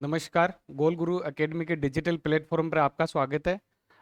नमस्कार। गोल गुरु एकेडमी के digital platform पर आपका स्वागत है।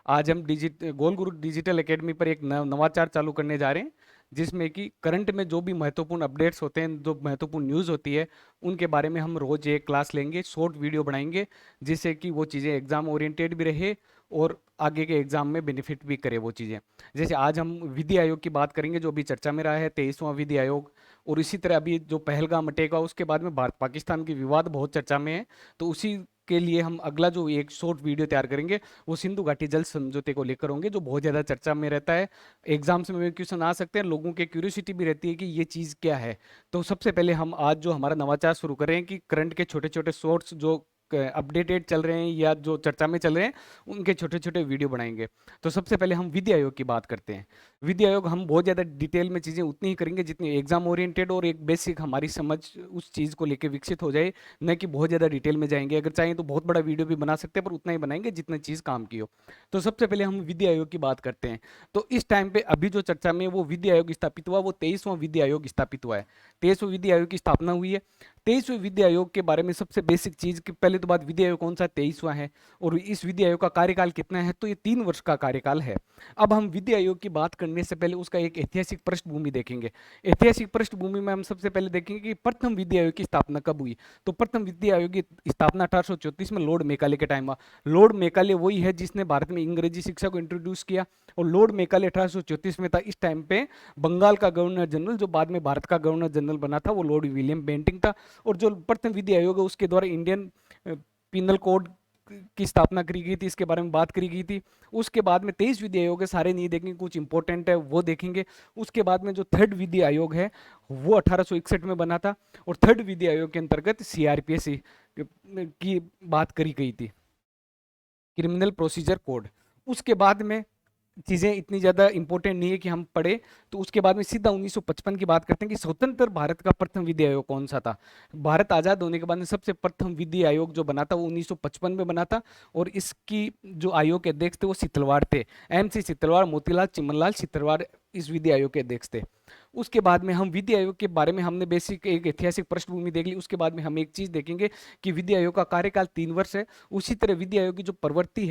आज हम गोल गुरु डिजिटल एकेडमी पर एक नवाचार चालू करने जा रहे हैं, जिसमें कि करंट में जो भी महत्वपूर्ण अपडेट्स होते हैं, जो महत्वपूर्ण न्यूज़ होती है, उनके बारे में हम रोज एक क्लास लेंगे, शॉर्ट वीडियो बनाएंगे, जिससे कि वो चीज़ें एग्जाम ओरिएंटेड भी रहे और आगे के एग्जाम में बेनिफिट भी करे वो चीज़ें। जैसे आज हम विधि आयोग की बात करेंगे, जो अभी चर्चा में रहा है, 23वां विधि आयोग। और इसी तरह अभी जो पहलगाम अटैक हुआ, उसके बाद में भारत पाकिस्तान की विवाद बहुत चर्चा में है। तो उसी के लिए हम अगला जो एक शॉर्ट वीडियो तैयार करेंगे, वो सिंधु घाटी जल समझौते को लेकर होंगे, जो बहुत ज़्यादा चर्चा में रहता है। एग्जाम्स में क्वेश्चन आ सकते हैं, लोगों की क्यूरियोसिटी भी रहती है कि ये चीज़ क्या है। तो सबसे पहले हम आज जो हमारा नवाचार शुरू कर रहे हैं कि करंट के छोटे छोटे शॉर्ट्स जो अपडेटेड चल रहे हैं या जो चर्चा में चल रहे हैं, उनके छोटे छोटे वीडियो बनाएंगे। तो सबसे पहले हम विधि आयोग की बात करते हैं। विधि आयोग हम बहुत ज़्यादा डिटेल में चीज़ें उतनी ही करेंगे जितनी एग्जाम ओरिएंटेड और एक बेसिक हमारी समझ उस चीज़ को लेकर विकसित हो जाए, न कि बहुत ज़्यादा डिटेल में जाएंगे। अगर चाहें तो बहुत बड़ा वीडियो भी बना सकते हैं, पर उतना ही बनाएंगे जितना चीज़ काम की हो। तो सबसे पहले हम विधि आयोग की बात करते हैं। तो इस टाइम पे अभी जो चर्चा में वो विधि आयोग स्थापित हुआ, वो 23वां विधि आयोग स्थापित हुआ है। 23वें विधि आयोग की स्थापना हुई है। 23वें विधि आयोग के बारे में सबसे बेसिक चीज़ की पहले तो बात, विधि आयोग कौन सा 23वां है और इस विधि आयोग का कार्यकाल कितना है, तो ये 3 वर्ष का कार्यकाल है। अब हम विधि आयोग की बात करने से पहले उसका एक ऐतिहासिक पृष्ठभूमि देखेंगे। ऐतिहासिक पृष्ठभूमि में हम सबसे पहले देखेंगे कि प्रथम विधि आयोग की स्थापना कब हुई। तो प्रथम विधि आयोग की स्थापना 1834 में लॉर्ड मेकाले के टाइम हुआ। लॉर्ड मेकाले वही है जिसने भारत में अंग्रेजी शिक्षा को इंट्रोड्यूस किया, और लॉर्ड मेकाले 1834 में था। इस टाइम पे बंगाल का गवर्नर जनरल, जो बाद में भारत का गवर्नर जनरल बना था, वो लॉर्ड विलियम बेंटिंग था। और जो प्रथम विधि आयोग है, उसके द्वारा इंडियन पिनल कोड की स्थापना करी गई थी, इसके बारे में बात करी गई थी। उसके बाद में 23 विधि आयोग है, सारे नहीं देखेंगे, कुछ इंपॉर्टेंट है वो देखेंगे। उसके बाद में जो थर्ड विधि आयोग है, वो 1861 में बना था, और थर्ड विधि आयोग के अंतर्गत सीआरपीएस की बात करी गई थी, क्रिमिनल प्रोसीजर कोड। उसके बाद में चीज़ें इतनी ज़्यादा इंपॉर्टेंट नहीं है कि हम पढ़े। तो उसके बाद में सीधा 1955 की बात करते हैं कि स्वतंत्र भारत का प्रथम विधि आयोग कौन सा था। भारत आज़ाद होने के बाद में सबसे प्रथम विधि आयोग जो बना था, वो 1955 में बना था। और इसकी जो आयोग के अध्यक्ष थे, वो सितलवाड़ थे। MC सितलवाड़, मोतीलाल चिमनलाल सितलवाड़ इस विधि आयोग के अध्यक्ष थे। उसके बाद में हम विधि आयोग के बारे में हमने बेसिक एक ऐतिहासिक पृष्ठभूमि देख ली। उसके बाद में हम एक चीज़ देखेंगे कि विधि आयोग का कार्यकाल 3 वर्ष है। उसी तरह विधि आयोग की जो प्रकृति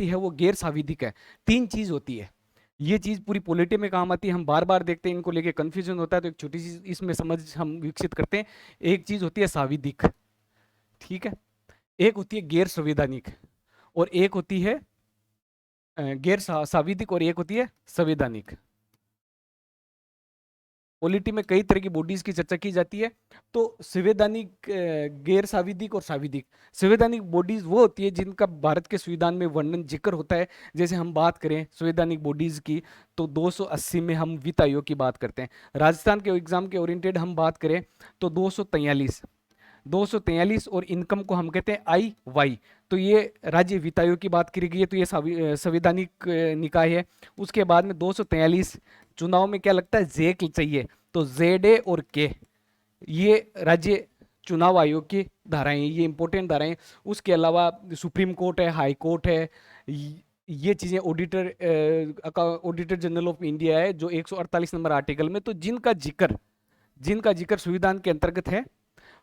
है, वो गैर सांविधिक है। 3 चीज होती है, ये चीज पूरी पॉलिटी में काम आती है, हम बार बार देखते हैं, इनको लेके कंफ्यूजन होता है। तो एक छोटी सी इसमें समझ हम विकसित करते हैं। एक चीज होती है सांविधिक, ठीक है। एक होती है गैर संवैधानिक, और एक होती है गैर सांविधिक, और एक होती है संवैधानिक। पॉलिटी में कई तरह की बॉडीज की चर्चा की जाती है। तो संवैधानिक, गैर सांविधिक और सांविधिक। संवैधानिक बॉडीज वो होती है जिनका भारत के संविधान में वर्णन जिक्र होता है। जैसे हम बात करें संवैधानिक बॉडीज की, तो 280 में हम वित्त आयोग की बात करते हैं। राजस्थान के एग्जाम के ओरिएंटेड हम बात करें तो 243 और इनकम को हम कहते हैं IY। तो ये राज्य वित्त आयोग की बात करी गई है, तो ये संवैधानिक निकाय है। उसके बाद में 243 चुनाव में क्या लगता है, जे चाहिए, तो ZA और K, ये राज्य चुनाव आयोग की धाराएं, ये इंपॉर्टेंट धाराएं। उसके अलावा सुप्रीम कोर्ट है, हाई कोर्ट है, ये चीज़ें ऑडिटर जनरल ऑफ इंडिया है, जो 148 नंबर आर्टिकल में, तो जिनका जिक्र संविधान के अंतर्गत है,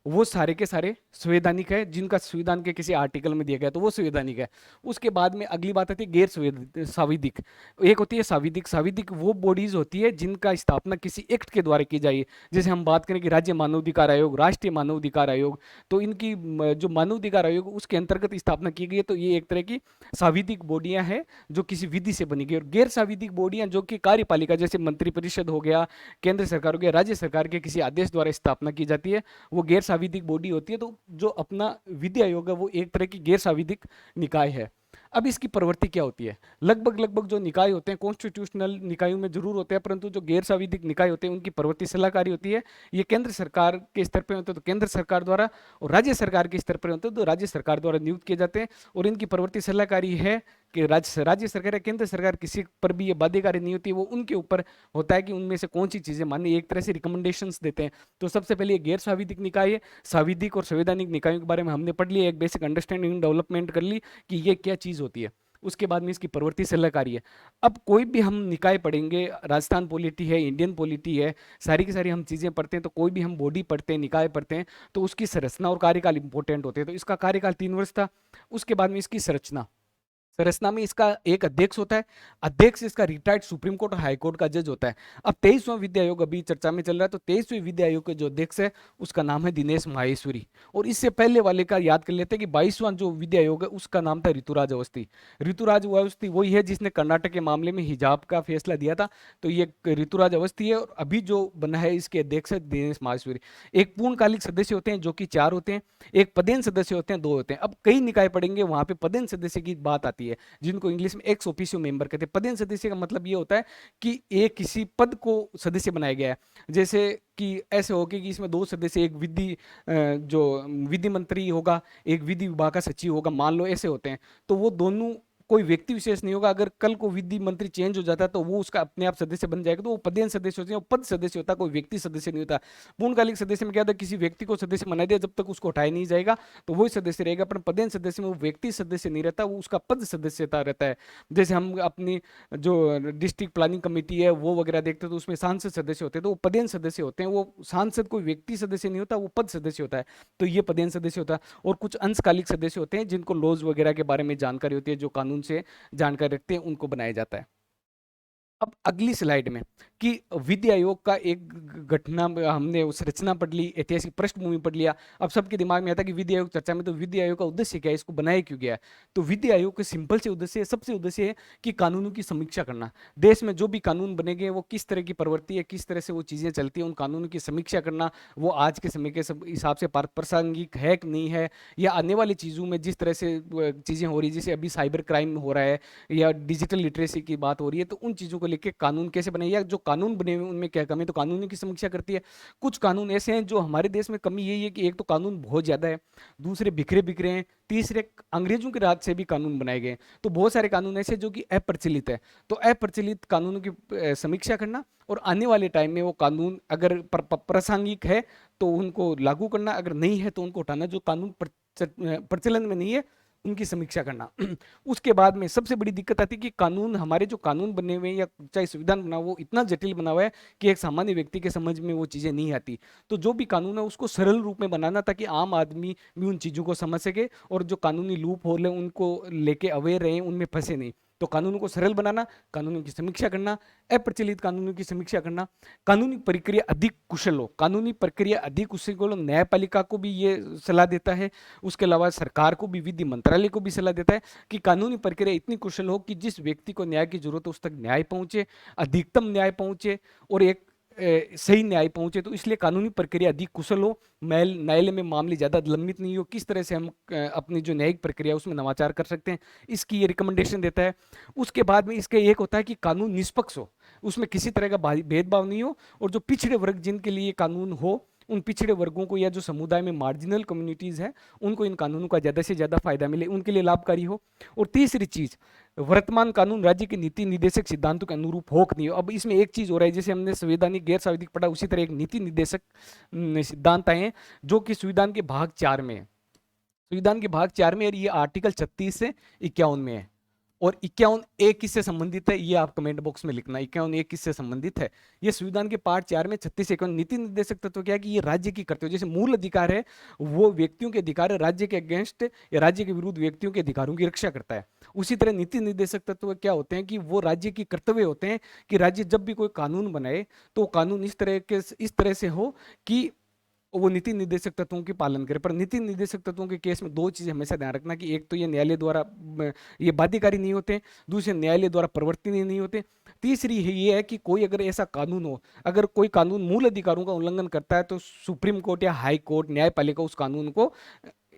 वो सारे के सारे संवैधानिक है। जिनका संविधान के किसी आर्टिकल में दिया गया तो वो संवैधानिक है। उसके बाद में अगली बात आती है गैर सांविधिक। एक होती है सांविधिक वो बॉडीज होती है जिनका स्थापना किसी एक्ट के द्वारा की जाए। जैसे हम बात करें कि राज्य मानवाधिकार आयोग, राष्ट्रीय मानवाधिकार आयोग, तो इनकी जो मानवाधिकार आयोग उसके अंतर्गत स्थापना की गई है। तो ये एक तरह की सांविधिक बॉडियां हैं जो किसी विधि से बनी गई। और गैर सांविधिक बॉडियां जो कि कार्यपालिका, जैसे मंत्रिपरिषद हो गया, केंद्र सरकार हो गया, राज्य सरकार के किसी आदेश द्वारा स्थापना की जाती है, वो गैर सांविधिक बॉडी होती है। तो जो अपना विधि आयोग है, वो एक तरह की गैर सांविधिक निकाय है। अब इसकी प्रवृत्ति क्या होती है, लगभग जो निकाय होते हैं कॉन्स्टिट्यूशनल निकायों में जरूर होते हैं, परंतु जो गैर सांविधिक निकाय होते हैं उनकी प्रवृत्ति सलाहकारी होती है। ये केंद्र सरकार के स्तर पर होते हैं तो केंद्र सरकार द्वारा, और राज्य सरकार के स्तर पर होते हैं तो राज्य सरकार द्वारा नियुक्त किए जाते हैं। और इनकी प्रवृत्ति सलाहकारी है कि राज्य सरकार या केंद्र सरकार किसी पर भी ये बाध्यकारी नहीं होती, वो उनके ऊपर होता है कि उनमें से कौन सी चीजें माननी, एक तरह से रिकमेंडेशंस देते हैं। तो सबसे पहले ये गैर सांविधिक निकाय है। सांविधिक और संवैधानिक निकायों के बारे में हमने पढ़ लिया, एक बेसिक अंडरस्टैंडिंग डेवलपमेंट कर ली कि ये क्या चीज होती है। उसके बाद में इसकी प्रवृत्ति सलाहकारी है। अब कोई भी हम निकाय पढ़ेंगे, राजस्थान पॉलिटी है, इंडियन पॉलिटी है, सारी की सारी हम चीज़ें पढ़ते हैं, तो कोई भी हम बॉडी पढ़ते हैं, निकाय पढ़ते हैं, तो उसकी संरचना और कार्यकाल इंपॉर्टेंट होते हैं। तो इसका कार्यकाल 3 वर्ष था। उसके बाद में इसकी संरचना, संरचना में इसका एक अध्यक्ष होता है, अध्यक्ष इसका रिटायर्ड सुप्रीम कोर्ट और हाई कोर्ट का जज होता है। अब 23वां विधि आयोग अभी चर्चा में चल रहा है, तो 23वें विधि आयोग के जो अध्यक्ष है उसका नाम है दिनेश माहेश्वरी। और इससे पहले वाले का याद कर लेते हैं कि 22वां जो विधि आयोग है उसका नाम था ऋतुराज अवस्थी। ऋतुराज अवस्थी वही है जिसने कर्नाटक के मामले में हिजाब का फैसला दिया था, तो ये ऋतुराज अवस्थी है। और अभी जो बना है इसके अध्यक्ष है दिनेश माहेश्वरी। एक पूर्णकालिक सदस्य होते हैं जो कि 4 होते हैं, एक पदेन सदस्य होते हैं 2 होते हैं। अब कई निकाय पढ़ेंगे वहां पे पदेन सदस्य की बात आती है, जिनको इंग्लिश में एक्स ऑफिशियो मेंबर कहते हैं। पदेन सदस्य का मतलब ये होता है कि एक किसी पद को सदस्य बनाया गया है। जैसे कि ऐसे हो कि इसमें 2 सदस्य, एक जो विधि मंत्री होगा, एक विधि विभाग का सचिव होगा, मान लो ऐसे होते हैं। तो वो दोनों कोई व्यक्ति विशेष नहीं होगा। अगर कल को विधि मंत्री चेंज हो जाता है तो वो उसका अपने आप सदस्य बन जाएगा, तो वो पदेन सदस्य होते हैं, पद सदस्य होता है, कोई व्यक्ति सदस्य नहीं होता। पूर्णकालिक सदस्य में क्या था, किसी व्यक्ति को सदस्य बना दिया, जब तक उसको हटाया नहीं जाएगा तो वही सदस्य रहेगा। पर पदेन सदस्य में वो व्यक्ति सदस्य नहीं रहता, वो उसका पद सदस्यता रहता है। जैसे हम अपनी जो डिस्ट्रिक्ट प्लानिंग कमेटी है वो वगैरह देखते हैं, तो उसमें सांसद सदस्य होते हैं, तो वो पदेन सदस्य होते हैं। वो सांसद कोई व्यक्ति सदस्य नहीं होता, वो पद सदस्य होता है, तो ये पदेन सदस्य होता है। और कुछ अंशकालिक सदस्य होते हैं जिनको लॉज वगैरह के बारे में जानकारी होती है, जो कानून से जानकारी रखते हैं, उनको बनाया जाता है। अब अगली स्लाइड में कि विधि आयोग का एक घटना, हमने उस रचना पढ़ ली, ऐतिहासिक पृष्ठभूमि पढ़ लिया। अब सबके दिमाग में आता है कि विधि आयोग चर्चा में, तो विधि आयोग का उद्देश्य क्या है, इसको बनाया क्यों गया है। तो विधि आयोग के सिंपल से उद्देश्य है, सबसे उद्देश्य है कि कानूनों की समीक्षा करना। देश में जो भी कानून बनेंगे वो किस तरह की प्रवृत्ति है, किस तरह से वो चीज़ें चलती हैं, उन कानूनों की समीक्षा करना। वो आज के समय के हिसाब से प्रासंगिक है कि नहीं है, या आने वाली चीज़ों में जिस तरह से चीज़ें हो रही है, जैसे अभी साइबर क्राइम हो रहा है या डिजिटल लिटरेसी की बात हो रही है, तो उन चीज़ों को लेकर कानून कैसे बने, या जो कानून बने हुए उनमें क्या कमी है, तो कानूनी की समीक्षा करती है। कुछ कानून ऐसे हैं जो हमारे देश में कमी यही है कि एक तो कानून बहुत ज़्यादा है, दूसरे बिखरे बिखरे हैं, तीसरे अंग्रेजों के राज से भी कानून बनाए गए हैं। तो बहुत सारे कानून ऐसे जो कि अप्रचलित है, तो अप्रचलित कानूनों की समीक्षा करना, और आने वाले टाइम में वो कानून अगर प्रासंगिक है तो उनको लागू करना, अगर नहीं है तो उनको हटाना। जो कानून प्रचलन में नहीं है उनकी समीक्षा करना। उसके बाद में सबसे बड़ी दिक्कत आती है कि कानून, हमारे जो कानून बने हुए हैं या चाहे संविधान बना वो इतना जटिल बना हुआ है कि एक सामान्य व्यक्ति के समझ में वो चीज़ें नहीं आती। तो जो भी कानून है उसको सरल रूप में बनाना, ताकि आम आदमी भी उन चीज़ों को समझ सके, और जो कानूनी लूप होल है उनको लेके अवेयर रहे, उनमें फंसे नहीं। तो कानूनों को सरल बनाना, कानूनों की समीक्षा करना, अप्रचलित कानूनों की समीक्षा करना, कानूनी प्रक्रिया अधिक कुशल हो, कानूनी प्रक्रिया अधिक कुशल हो, न्यायपालिका को भी ये सलाह देता है। उसके अलावा सरकार को भी, विधि मंत्रालय को भी सलाह देता है कि कानूनी प्रक्रिया इतनी कुशल हो कि जिस व्यक्ति को न्याय की जरूरत है उस तक न्याय पहुंचे, अधिकतम न्याय पहुंचे, और एक सही न्याय पहुंचे। तो इसलिए कानूनी प्रक्रिया अधिक कुशल हो, न्यायालय में मामले ज़्यादा लंबित नहीं हो, किस तरह से हम अपनी जो न्यायिक प्रक्रिया उसमें नवाचार कर सकते हैं, इसकी ये रिकमेंडेशन देता है। उसके बाद में इसका एक होता है कि कानून निष्पक्ष हो, उसमें किसी तरह का भेदभाव नहीं हो, और जो पिछड़े वर्ग जिनके लिए कानून हो, उन पिछड़े वर्गों को या जो समुदाय में मार्जिनल कम्युनिटीज़ है उनको इन कानूनों का ज़्यादा से ज़्यादा फायदा मिले, उनके लिए लाभकारी हो। और तीसरी चीज़, वर्तमान कानून राज्य के नीति निर्देशक सिद्धांतों के अनुरूप हो कि नहीं हो। अब इसमें एक चीज़ हो रहा है, जैसे हमने संवैधानिक गैर संवैधानिक पढ़ा, उसी तरह एक नीति निर्देशक सिद्धांत आए हैं जो कि संविधान के भाग 4 में है। संविधान के भाग 4 में, और ये आर्टिकल 36 से 51 में है। और 51A किससे संबंधित है, ये आप कमेंट बॉक्स में लिखना, 51A किससे संबंधित है। ये संविधान के पार्ट 4 में 36 से 51 नीति निर्देशक तत्व क्या है कि ये राज्य की कर्तव्य, जैसे मूल अधिकार है वो व्यक्तियों के अधिकार है, राज्य के अगेंस्ट या राज्य के विरुद्ध व्यक्तियों के अधिकारों की रक्षा करता है। उसी तरह नीति निर्देशक तत्व क्या होते हैं कि वो राज्य की कर्तव्य होते हैं कि राज्य जब भी कोई कानून बनाए तो कानून इस तरह से हो कि वो नीति निर्देशक तत्वों की पालन करे। पर नीति निर्देशक तत्वों के केस में 2 चीजें हमेशा ध्यान रखना कि एक तो ये न्यायालय द्वारा ये बाध्यकारी नहीं होते, दूसरे न्यायालय द्वारा प्रवर्तनीय नहीं होते, तीसरी ये है कि कोई अगर ऐसा कानून हो, अगर कोई कानून मूल अधिकारों का उल्लंघन करता है तो सुप्रीम कोर्ट या हाई कोर्ट, न्यायपालिका उस कानून को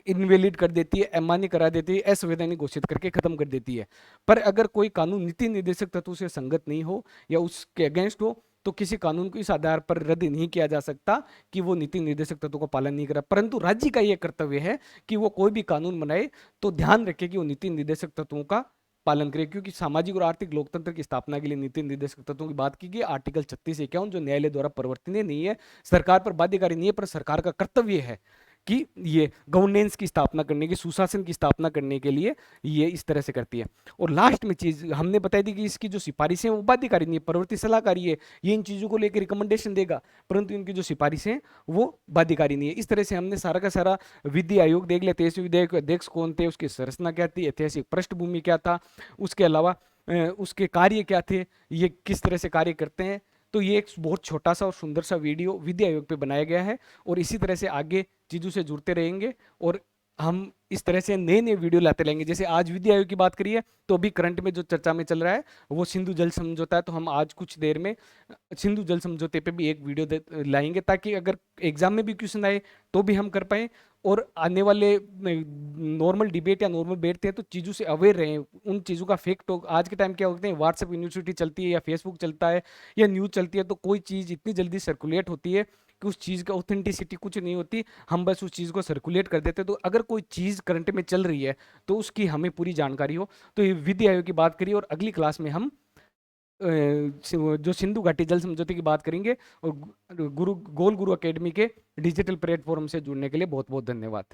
इनवैलिड कर देती है, अमान्य करा देती है, असंवैधानिक घोषित करके खत्म कर देती है। पर अगर कोई कानून नीति निर्देशक तत्व से संगत नहीं हो या उसके अगेंस्ट हो तो किसी कानून को इस आधार पर रद्द नहीं किया जा सकता कि वो नीति निर्देशक तत्वों का पालन नहीं करा। परंतु राज्य का यह कर्तव्य है कि वो कोई भी कानून बनाए तो ध्यान रखे कि वो नीति निर्देशक तत्वों का पालन करे, क्योंकि सामाजिक और आर्थिक लोकतंत्र की स्थापना के लिए नीति निर्देशक तत्वों की बात की गई। आर्टिकल 36 से 51 जो न्यायालय द्वारा परिवर्तनीय नहीं है, सरकार पर बाध्यकारी नहीं है, पर सरकार का कर्तव्य है कि ये गवर्नेंस की स्थापना करने की, सुशासन की स्थापना करने के लिए ये इस तरह से करती है। और लास्ट में चीज हमने बताई थी कि इसकी जो सिफारिशें हैं वो बाध्यकारी नहीं है, प्रवृत्ति सलाहकारी है, ये इन चीजों को लेकर रिकमेंडेशन देगा, परंतु इनकी जो सिफारिशें हैं वो बाध्यकारी नहीं है। इस तरह से हमने सारा का सारा विधि आयोग देख लिया, 23वें विधि आयोग के अध्यक्ष कौन थे, उसकी संरचना क्या थी, ऐतिहासिक पृष्ठभूमि क्या था, उसके अलावा उसके कार्य क्या थे, ये किस तरह से कार्य करते हैं। तो ये एक बहुत छोटा सा और सुंदर सा वीडियो विधि आयोग पे बनाया गया है, और इसी तरह से आगे चीजों से जुड़ते रहेंगे, और हम इस तरह से नए नए वीडियो लाते रहेंगे। जैसे आज विधि आयोग की बात करिए तो अभी करंट में जो चर्चा में चल रहा है वो सिंधु जल समझौता है, तो हम आज कुछ देर में सिंधु जल समझौते पे भी एक वीडियो लाएंगे, ताकि अगर एग्जाम में भी क्वेश्चन आए तो भी हम कर पाए, और आने वाले नॉर्मल डिबेट या नॉर्मल बैठते हैं तो चीज़ों से अवेयर रहें, उन चीज़ों का फेक टॉक। आज के टाइम क्या होते हैं, व्हाट्सएप यूनिवर्सिटी चलती है या फेसबुक चलता है या न्यूज़ चलती है, तो कोई चीज़ इतनी जल्दी सर्कुलेट होती है कि उस चीज़ का ऑथेंटिसिटी कुछ नहीं होती, हम बस उस चीज़ को सर्कुलेट कर देते हैं। तो अगर कोई चीज़ करंट में चल रही है तो उसकी हमें पूरी जानकारी हो। तो ये विधि आयोग की बात करिए, और अगली क्लास में हम जो सिंधु घाटी जल समझौते की बात करेंगे। और गोल गुरु एकेडमी के डिजिटल प्लेटफॉर्म से जुड़ने के लिए बहुत बहुत धन्यवाद।